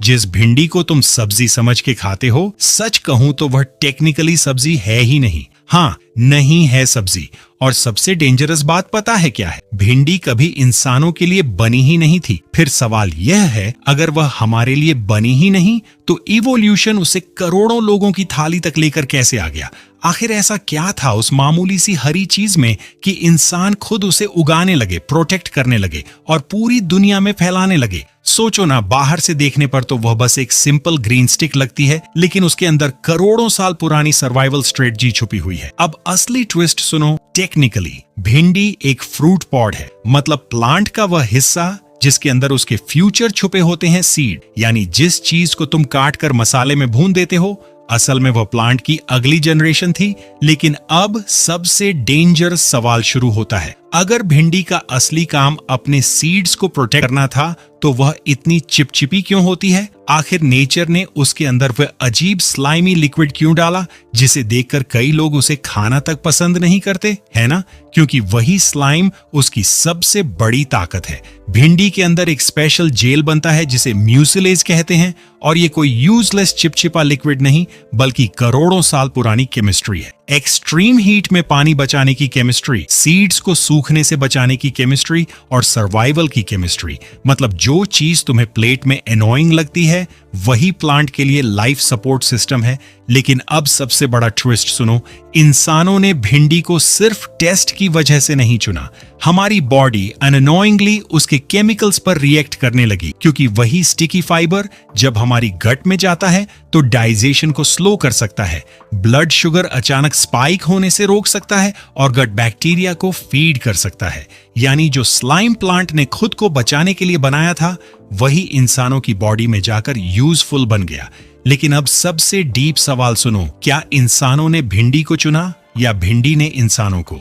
जिस भिंडी को तुम सब्जी समझ के खाते हो, सच कहूं तो वह टेक्निकली सब्जी है ही नहीं। हाँ, नहीं है सब्जी। और सबसे डेंजरस बात पता है क्या है? भिंडी कभी इंसानों के लिए बनी ही नहीं थी। फिर सवाल यह है, अगर वह हमारे लिए बनी ही नहीं तो इवोल्यूशन उसे करोड़ों लोगों की थाली तक लेकर कैसे आ गया? आखिर ऐसा क्या था उस मामूली सी हरी चीज में कि इंसान खुद उसे उगाने लगे, प्रोटेक्ट करने लगे और पूरी दुनिया में फैलाने लगे? सोचो ना, बाहर से देखने पर तो वह बस एक सिंपल ग्रीन स्टिक लगती है, लेकिन उसके अंदर करोड़ों साल पुरानी सर्वाइवल स्ट्रेटजी छुपी हुई है। अब असली ट्विस्ट सुनो। टेक्निकली भिंडी एक फ्रूट पॉड है, मतलब प्लांट का वह हिस्सा जिसके अंदर उसके फ्यूचर छुपे होते हैं, सीड। यानी जिस चीज को तुम काट कर मसाले में भून देते हो, असल में वह प्लांट की अगली जनरेशन थी। लेकिन अब सबसे डेंजरस सवाल शुरू होता है। अगर भिंडी का असली काम अपने सीड्स को प्रोटेक्ट करना था तो वह इतनी चिपचिपी क्यों होती है? आखिर नेचर ने उसके अंदर वह अजीब स्लाइमी लिक्विड क्यों डाला जिसे देखकर कई लोग उसे खाना तक पसंद नहीं करते, है ना? क्योंकि वही स्लाइम उसकी सबसे बड़ी ताकत है। भिंडी के अंदर एक स्पेशल जेल बनता है जिसे म्यूसिलेज कहते हैं, और ये कोई यूजलेस चिपचिपा लिक्विड नहीं बल्कि करोड़ों साल पुरानी केमिस्ट्री है। एक्सट्रीम हीट में पानी बचाने की केमिस्ट्री, सीड्स को सूखने से बचाने की केमिस्ट्री और सर्वाइवल की केमिस्ट्री। मतलब जो चीज तुम्हें प्लेट में एनोइंग लगती है वही प्लांट के लिए लाइफ सपोर्ट सिस्टम है। लेकिन अब सबसे बड़ा ट्विस्ट सुनो। इंसानों ने भिंडी को सिर्फ टेस्ट की वजह से नहीं चुना। हमारी बॉडी अननोइंगली उसके केमिकल्स पर रिएक्ट करने लगी, क्योंकि वही स्टिकी फाइबर जब हमारी गट में जाता है तो डाइजेशन को स्लो कर सकता है, ब्लड शुगर अचानक स्पाइक होने से रोक सकता है और गट बैक्टीरिया को फीड कर सकता है। यानी जो स्लाइम प्लांट ने खुद को बचाने के लिए बनाया था वही इंसानों की बॉडी में जाकर यूजफुल बन गया। लेकिन अब सबसे डीप सवाल सुनो। क्या इंसानों ने भिंडी को चुना या भिंडी ने इंसानों को?